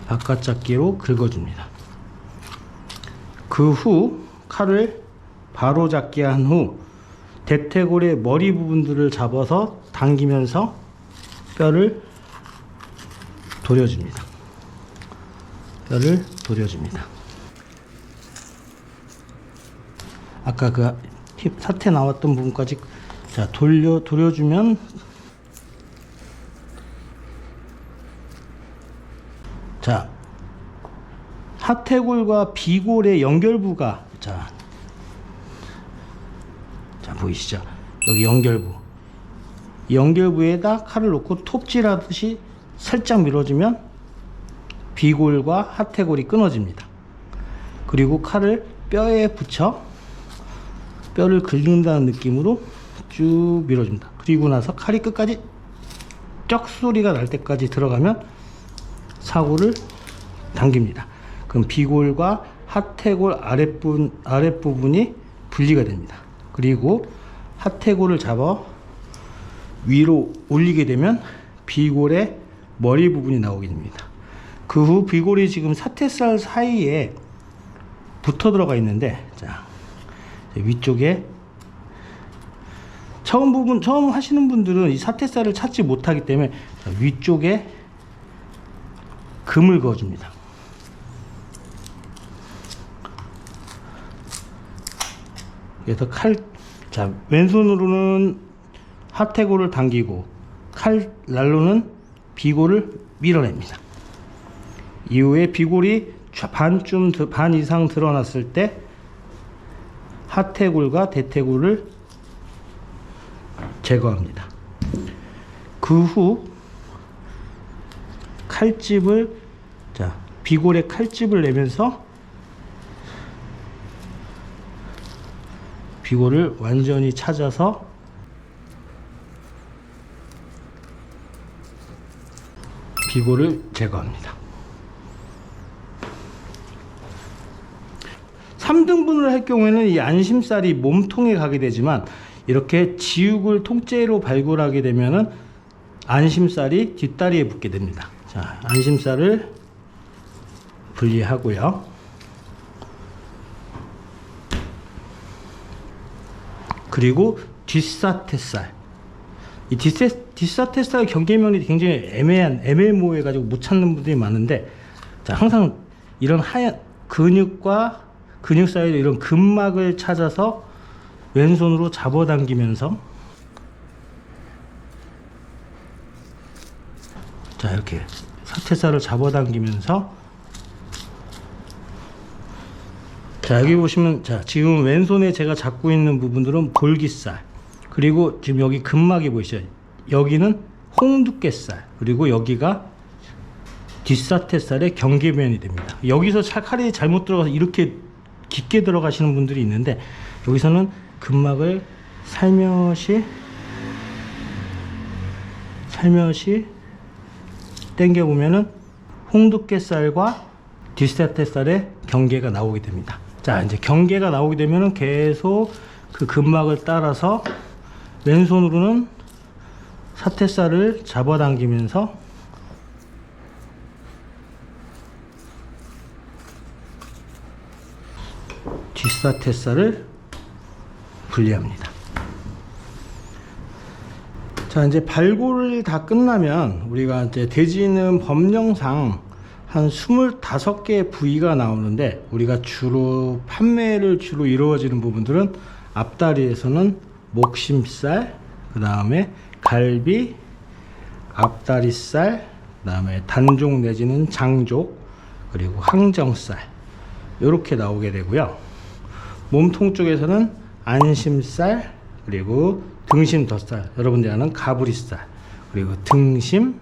바깥잡기로 긁어줍니다. 그 후 칼을 바로 잡기 한 후 대퇴골의 머리 부분들을 잡아서 당기면서 뼈를 도려줍니다. 뼈를 도려줍니다. 아까 그 사태 나왔던 부분까지 자 도려주면 자 하태골과 비골의 연결부가 자 보이시죠? 여기 연결부, 이 연결부에다 칼을 놓고 톱질하듯이 살짝 밀어주면 비골과 하태골이 끊어집니다. 그리고 칼을 뼈에 붙여 뼈를 긁는다는 느낌으로 쭉 밀어줍니다. 그리고 나서 칼이 끝까지 쩍 소리가 날 때까지 들어가면 사골을 당깁니다. 그럼 비골과 하태골 아랫부분이 분리가 됩니다. 그리고 하태골을 잡아 위로 올리게 되면 비골의 머리 부분이 나오게 됩니다. 그 후 비골이 지금 사태살 사이에 붙어 들어가 있는데 자 위쪽에 처음 하시는 분들은 이 사태살을 찾지 못하기 때문에 위쪽에 금을 그어줍니다. 그래서 왼손으로는 하태골을 당기고 칼날로는 비골을 밀어냅니다. 이후에 비골이 반 이상 드러났을 때 하태골과 대퇴골을 제거합니다. 그 후 칼집을 비골에 칼집을 내면서 비골을 완전히 찾아서 비골을 제거합니다. 3등분을 할 경우에는 이 안심살이 몸통에 가게 되지만 이렇게 지육을 통째로 발굴하게 되면은 안심살이 뒷다리에 붙게 됩니다. 자, 안심살을 분리하고요. 그리고 뒷사태살. 이 뒷사태살 경계면이 굉장히 애매모호해 가지고 못 찾는 분들이 많은데, 자, 항상 이런 하얀 근육과 근육 사이에 이런 근막을 찾아서 왼손으로 잡아당기면서 자, 이렇게 사태살을 잡아당기면서 자, 여기 보시면 자, 지금 왼손에 제가 잡고 있는 부분들은 볼기살, 그리고 지금 여기 근막이 보이시죠? 여기는 홍두깨살, 그리고 여기가 뒷사태살의 경계면이 됩니다. 여기서 칼이 잘못 들어가서 이렇게 깊게 들어가시는 분들이 있는데, 여기서는 근막을 살며시 당겨 보면은 홍두깨살과 뒷사태살의 경계가 나오게 됩니다. 자, 이제 경계가 나오게 되면은 계속 그 근막을 따라서 왼손으로는 사태살을 잡아당기면서 뒷사태살을 분리합니다. 자, 이제 발굴이 다 끝나면 우리가 이제 돼지는 법령상 한 25개의 부위가 나오는데, 우리가 판매를 주로 이루어지는 부분들은 앞다리에서는 목심살, 그 다음에 갈비, 앞다리살, 그 다음에 단족 내지는 장족, 그리고 항정살, 이렇게 나오게 되고요. 몸통 쪽에서는 안심살, 그리고 등심 덧살, 여러분들이 아는 가브리살, 그리고 등심,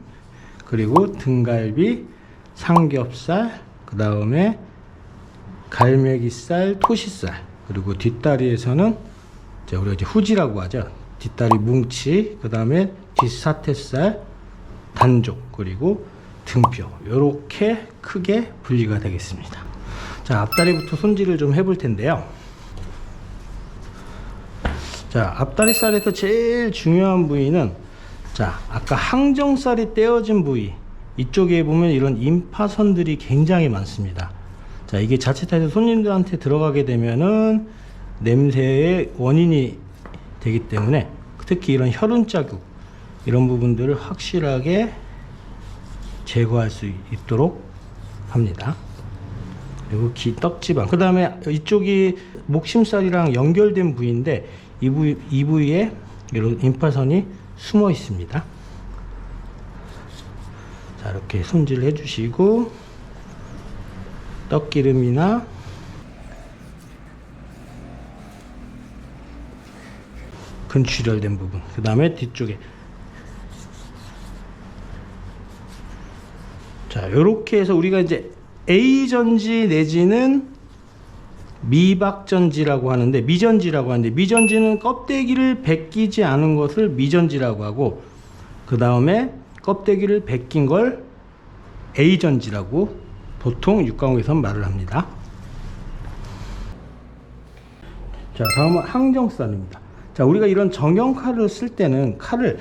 그리고 등갈비, 삼겹살, 그 다음에 갈매기살, 토시살, 그리고 뒷다리에서는 우리가 이제 후지라고 하죠. 뒷다리 뭉치, 그 다음에 뒷사태살, 단족, 그리고 등뼈, 이렇게 크게 분리가 되겠습니다. 자, 자, 앞다리부터 손질을 좀 해볼 텐데요. 자, 앞다리살에서 제일 중요한 부위는, 자, 아까 항정살이 떼어진 부위, 이쪽에 보면 이런 임파선들이 굉장히 많습니다. 자, 이게 자칫해서 손님들한테 들어가게 되면은 냄새의 원인이 되기 때문에, 특히 이런 혈흔 자국, 이런 부분들을 확실하게 제거할 수 있도록 합니다. 그리고 떡지방, 그 다음에 이쪽이 목심살이랑 연결된 부위인데, 이 부위에 이런 임파선이 숨어 있습니다. 자, 이렇게 손질을 해주시고, 떡기름이나 근출혈된 부분, 그 다음에 뒤쪽에, 자, 요렇게 해서 우리가 이제 A전지 내지는 미박전지라고 하는데, 미전지는 껍데기를 벗기지 않은 것을 미전지라고 하고, 그 다음에 껍데기를 벗긴 걸 A전지라고 보통 육가공에서는 말을 합니다. 자, 다음은 항정살입니다. 자, 우리가 이런 정형칼을 쓸 때는 칼을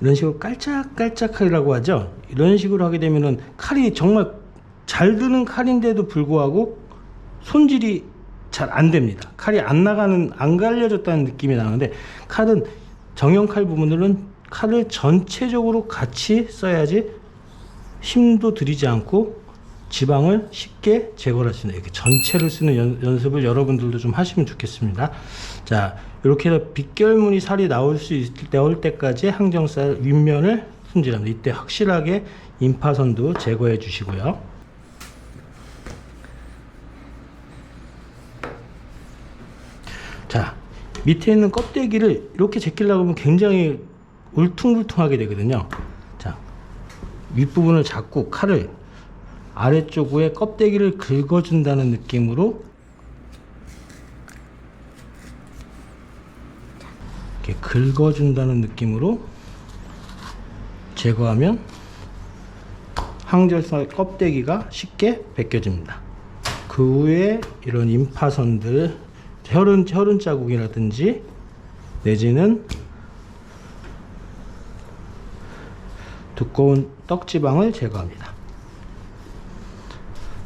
이런 식으로 깔짝깔짝하라고 하죠. 이런 식으로 하게 되면은 칼이 정말 잘 드는 칼인데도 불구하고 손질이 잘 안 됩니다. 칼이 안 갈려졌다는 느낌이 나는데, 칼은 정형칼 부분들은 칼을 전체적으로 같이 써야지 힘도 들이지 않고 지방을 쉽게 제거할 수 있는, 이렇게 전체를 쓰는 연습을 여러분들도 좀 하시면 좋겠습니다. 자, 이렇게 해서 빗결무늬 살이 나올 때까지 항정살 윗면을 손질합니다. 이때 확실하게 임파선도 제거해 주시고요. 자, 밑에 있는 껍데기를 이렇게 제끼려고 하면 굉장히 울퉁불퉁하게 되거든요. 자, 윗부분을 잡고 칼을 아래쪽 위에 껍데기를 긁어준다는 느낌으로 이렇게 긁어준다는 느낌으로 제거하면 항정살 껍데기가 쉽게 벗겨집니다. 그 후에 이런 임파선들, 혈흔 자국이라든지 내지는 두꺼운 떡지방을 제거합니다.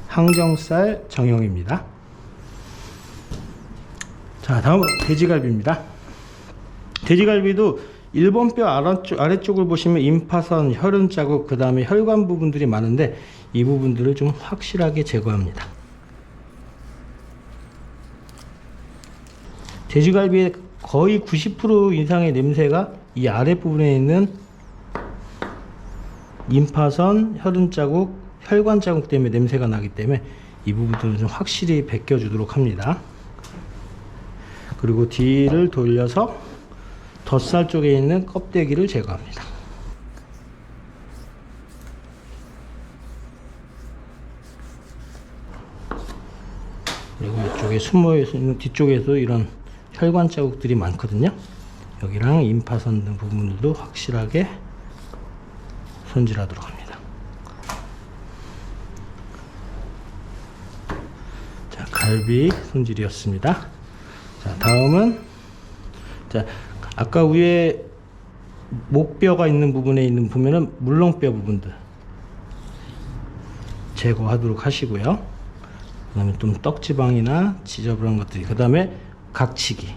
항정살 정형입니다. 자, 다음은 돼지갈비입니다. 돼지갈비도 1번 뼈 아래쪽을 보시면 임파선, 혈흔 자국, 그 다음에 혈관 부분들이 많은데, 이 부분들을 좀 확실하게 제거합니다. 돼지갈비의 거의 90% 이상의 냄새가 이 아랫부분에 있는 임파선, 혈흔 자국, 혈관 자국 때문에 냄새가 나기 때문에 이 부분들은 좀 확실히 벗겨주도록 합니다. 그리고 뒤를 돌려서 덧살 쪽에 있는 껍데기를 제거합니다. 그리고 이쪽에 숨어 있는 뒤쪽에도 이런 혈관 자국들이 많거든요. 여기랑 임파선 등 부분들도 확실하게 손질하도록 합니다. 자, 갈비 손질이었습니다. 자, 다음은, 자, 아까 위에 목뼈가 있는 부분에 보면은 물렁뼈 부분들 제거하도록 하시고요. 그 다음에 좀 떡지방이나 지저분한 것들이, 그 다음에 각치기,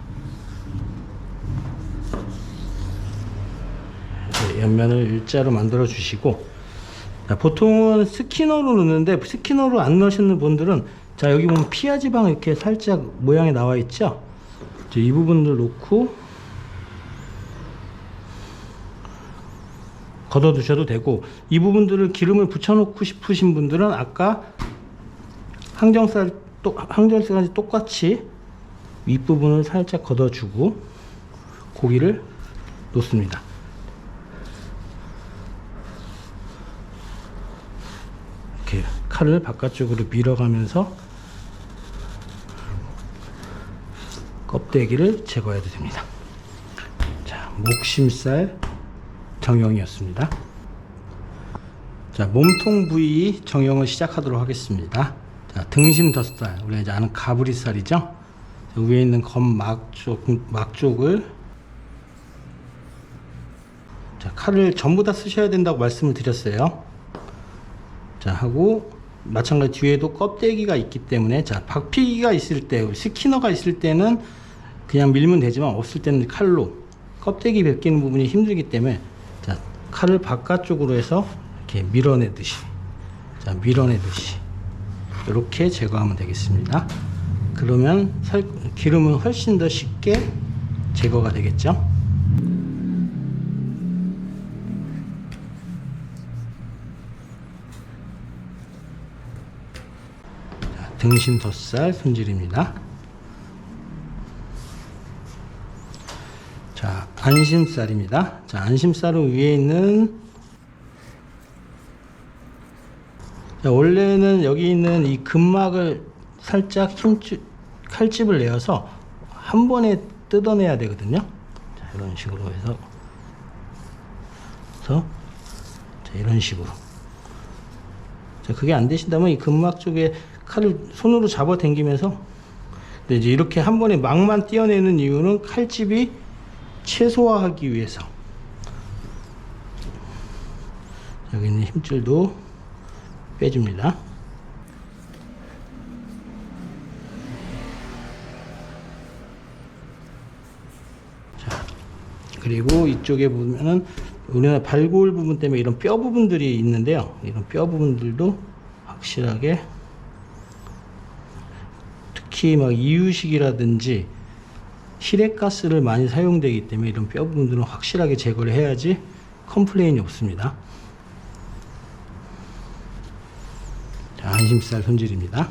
옆면을 일자로 만들어 주시고, 자, 보통은 스키너로 넣는데, 스키너로 안 넣으시는 분들은, 자, 여기 보면 피하 지방 이렇게 살짝 모양이 나와 있죠. 이 부분을 놓고 걷어 두셔도 되고, 이 부분들을 기름을 붙여 놓고 싶으신 분들은 아까 항정살까지 똑같이 윗부분을 살짝 걷어주고 고기를 놓습니다. 이렇게 칼을 바깥쪽으로 밀어가면서 껍데기를 제거해야 됩니다. 자, 목심살 정형이었습니다. 자, 몸통 부위 정형을 시작하도록 하겠습니다. 자, 자, 등심 덧살, 우리가 이제 아는 가브리살이죠. 위에 있는 겉막 쪽을, 자, 칼을 전부 다 쓰셔야 된다고 말씀을 드렸어요. 자, 하고 마찬가지 뒤에도 껍데기가 있기 때문에, 자, 박피기가 있을 때, 스키너가 있을 때는 그냥 밀면 되지만, 없을 때는 칼로 껍데기 벗기는 부분이 힘들기 때문에, 자, 칼을 바깥쪽으로 해서 이렇게 밀어내듯이, 자, 밀어내듯이 이렇게 제거하면 되겠습니다. 그러면 기름은 훨씬 더 쉽게 제거가 되겠죠. 자, 등심 덧살 손질입니다. 자, 안심살입니다. 자, 안심살은 위에 있는, 자, 원래는 여기 있는 이 근막을 살짝 칼집을 내어서 한 번에 뜯어내야 되거든요. 자, 이런 식으로 해서 자, 이런 식으로. 자, 그게 안 되신다면 이 근막 쪽에 칼을 손으로 잡아 당기면서, 근데 이제 이렇게 한 번에 막만 떼어내는 이유는 칼집이 최소화하기 위해서. 여기 있는 힘줄도 빼줍니다. 자, 그리고 이쪽에 보면은 우리나라 발골 부분 때문에 이런 뼈 부분들이 있는데요. 이런 뼈 부분들도 확실하게, 특히 막 이유식이라든지 시래가스를 많이 사용되기 때문에 이런 뼈 부분들은 확실하게 제거를 해야지 컴플레인이 없습니다. 자, 안심살 손질입니다.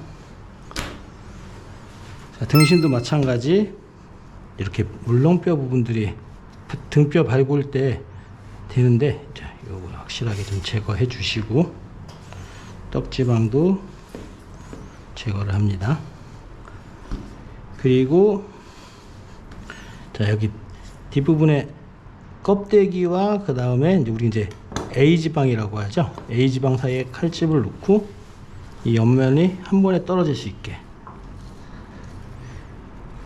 자, 등심도 마찬가지, 이렇게 물렁뼈 부분들이 등뼈 발골 때 되는데, 자, 요거 확실하게 좀 제거해 주시고, 떡지방도 제거를 합니다. 그리고 자, 여기 뒷부분에 껍데기와 그 다음에 우리 이제 A지방이라고 하죠. A지방 사이에 칼집을 놓고 이 옆면이 한 번에 떨어질 수 있게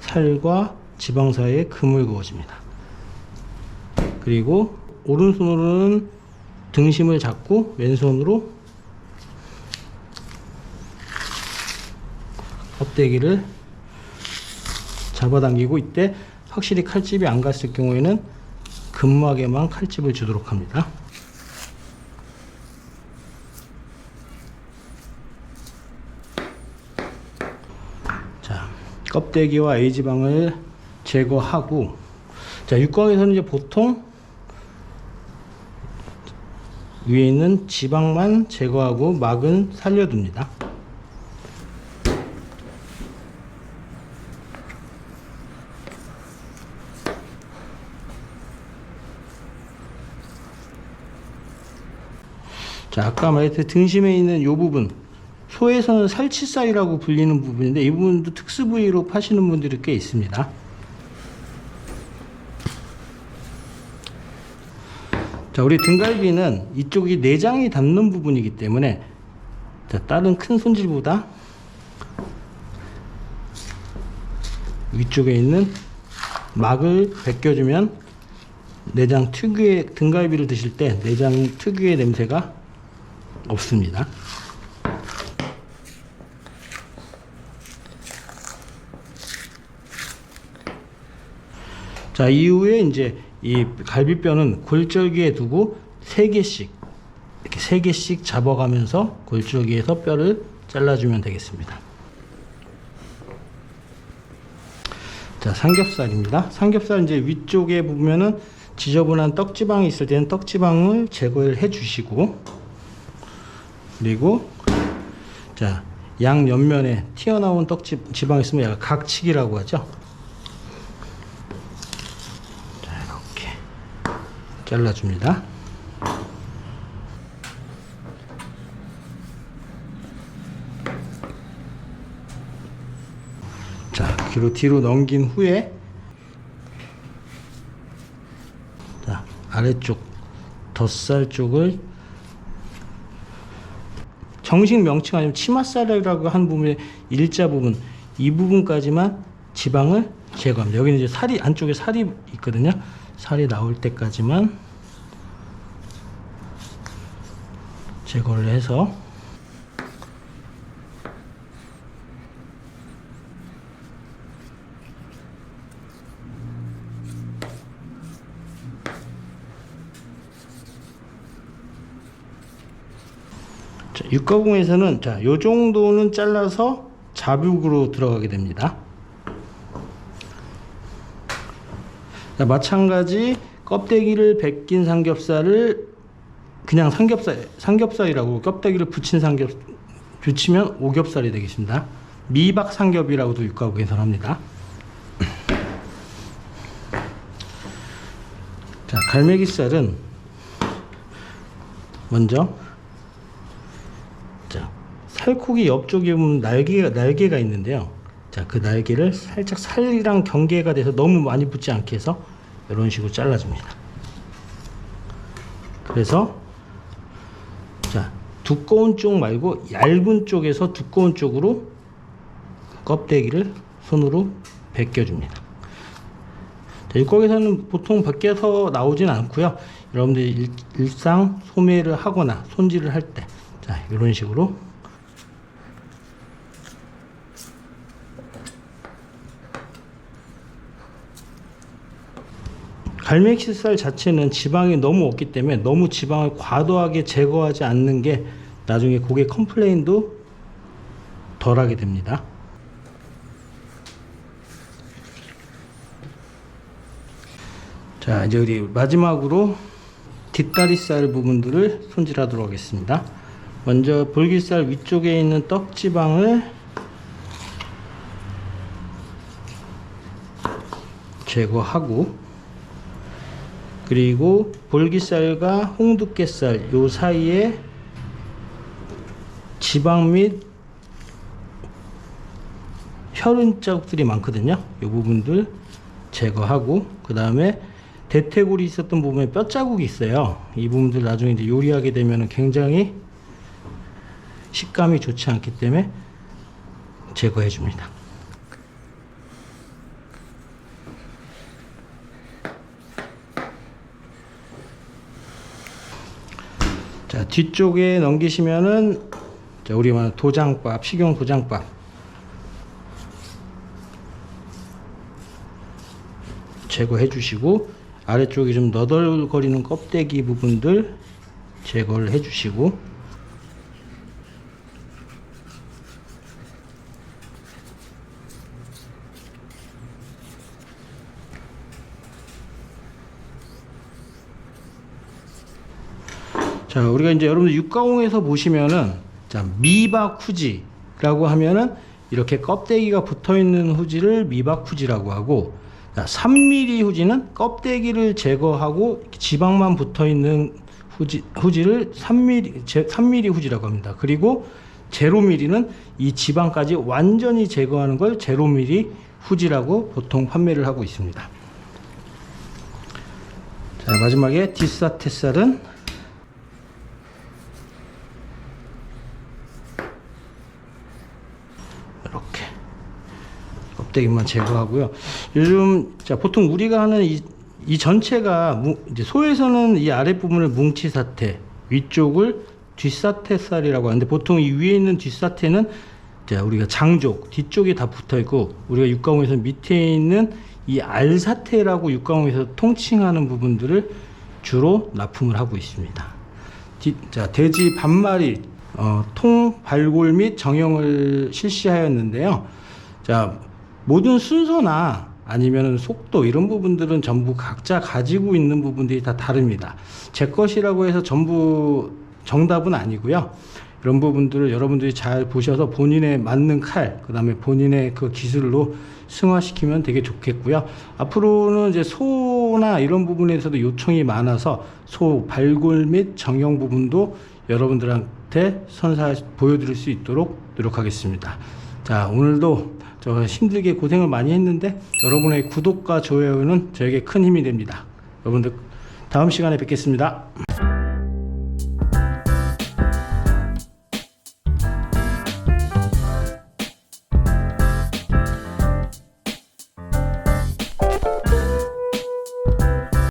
살과 지방 사이에 금을 그어줍니다. 그리고 오른손으로는 등심을 잡고 왼손으로 껍데기를 잡아당기고, 이때 확실히 칼집이 안 갔을 경우에는 근막에만 칼집을 주도록 합니다. 자, 껍데기와 A지방을 제거하고, 자, 육광에서는 이제 보통 위에 있는 지방만 제거하고 막은 살려둡니다. 자, 아까 말했듯이 등심에 있는 이 부분, 소에서는 살치살이라고 불리는 부분인데, 이 부분도 특수 부위로 파시는 분들이 꽤 있습니다. 자, 우리 등갈비는 이쪽이 내장이 닿는 부분이기 때문에, 자, 다른 큰 손질보다 위쪽에 있는 막을 벗겨주면 내장 특유의, 등갈비를 드실 때 내장 특유의 냄새가 없습니다. 자, 이후에 이제 이 갈비뼈는 골절기에 두고 3개씩, 이렇게 3개씩 잡아가면서 골절기에서 뼈를 잘라주면 되겠습니다. 자, 삼겹살입니다. 삼겹살 이제 위쪽에 보면은 지저분한 떡지방이 있을 때는 떡지방을 제거를 해 주시고, 그리고 자, 양 옆면에 튀어나온 떡지방이 있으면 약간 각치기라고 하죠. 자, 이렇게 잘라줍니다. 자, 뒤로 넘긴 후에, 자, 아래쪽 덧살 쪽을 정식 명칭 아니면 치맛살이라고 한 부분의 일자 부분, 이 부분까지만 지방을 제거합니다. 여기는 이제 살이, 안쪽에 살이 있거든요. 살이 나올 때까지만 제거를 해서 육가공에서는 자, 요 정도는 잘라서 자북으로 들어가게 됩니다. 자, 마찬가지 껍데기를 벗긴 삼겹살을 그냥 삼겹살이라고 껍데기를 붙이면 오겹살이 되겠습니다. 미박 삼겹이라고도 육가공에서 합니다. 자, 갈매기살은 먼저 자, 살코기 옆쪽에 보면 날개가 있는데요. 자, 그 날개를 살짝 살이랑 경계가 돼서 너무 많이 붙지 않게 해서 이런 식으로 잘라줍니다. 그래서 자, 두꺼운 쪽 말고 얇은 쪽에서 두꺼운 쪽으로 껍데기를 손으로 벗겨줍니다. 자, 육각에서는 보통 벗겨서 나오진 않고요. 여러분들이 일상 소매를 하거나 손질을 할 때 자, 이런 식으로 갈매기살 자체는 지방이 너무 없기 때문에 너무 지방을 과도하게 제거하지 않는 게 나중에 고객 컴플레인도 덜하게 됩니다. 자, 이제 우리 마지막으로 뒷다리살 부분들을 손질하도록 하겠습니다. 먼저 볼기살 위쪽에 있는 떡지방을 제거하고, 그리고 볼기살과 홍두깨살 요 사이에 지방 및 혈흔 자국들이 많거든요. 이 부분들 제거하고, 그 다음에 대퇴골이 있었던 부분에 뼈 자국이 있어요. 이 부분들 나중에 이제 요리하게 되면 굉장히 식감이 좋지 않기 때문에 제거해 줍니다. 자, 뒤쪽에 넘기시면은 자, 우리 말하는 도장밥, 식용 도장밥 제거해 주시고, 아래쪽에 좀 너덜거리는 껍데기 부분들 제거를 해 주시고, 자, 우리가 이제 여러분들 육가공에서 보시면은 자, 미박 후지라고 하면은 이렇게 껍데기가 붙어 있는 후지를 미박 후지라고 하고, 자, 3mm 후지는 껍데기를 제거하고 지방만 붙어 있는 후지를 3mm 후지라고 합니다. 그리고 0mm는 이 지방까지 완전히 제거하는 걸 0mm 후지라고 보통 판매를 하고 있습니다. 자, 마지막에 뒷사태살은 이렇게 껍데기만 제거하고요. 요즘 자, 보통 우리가 하는 이 전체가 이제 소에서는 이 아랫부분을 뭉치사태, 위쪽을 뒷사태살이라고 하는데, 보통 이 위에 있는 뒷사태는 자, 우리가 장족 뒤쪽에 다 붙어 있고, 우리가 육가공에서 밑에 있는 이 알사태라고 육가공에서 통칭하는 부분들을 주로 납품을 하고 있습니다. 자, 돼지 반마리 통 발골 및 정형을 실시하였는데요. 자, 모든 순서나 아니면 속도 이런 부분들은 전부 각자 가지고 있는 부분들이 다 다릅니다. 제 것이라고 해서 전부 정답은 아니고요. 이런 부분들을 여러분들이 잘 보셔서 본인의 맞는 칼, 그 다음에 본인의 그 기술로 승화시키면 되게 좋겠고요. 앞으로는 이제 소나 이런 부분에서도 요청이 많아서 소 발골 및 정형 부분도 여러분들한테 보여드릴 수 있도록 노력하겠습니다. 자, 오늘도 저 힘들게 고생을 많이 했는데 여러분의 구독과 좋아요는 저에게 큰 힘이 됩니다. 여러분들 다음 시간에 뵙겠습니다.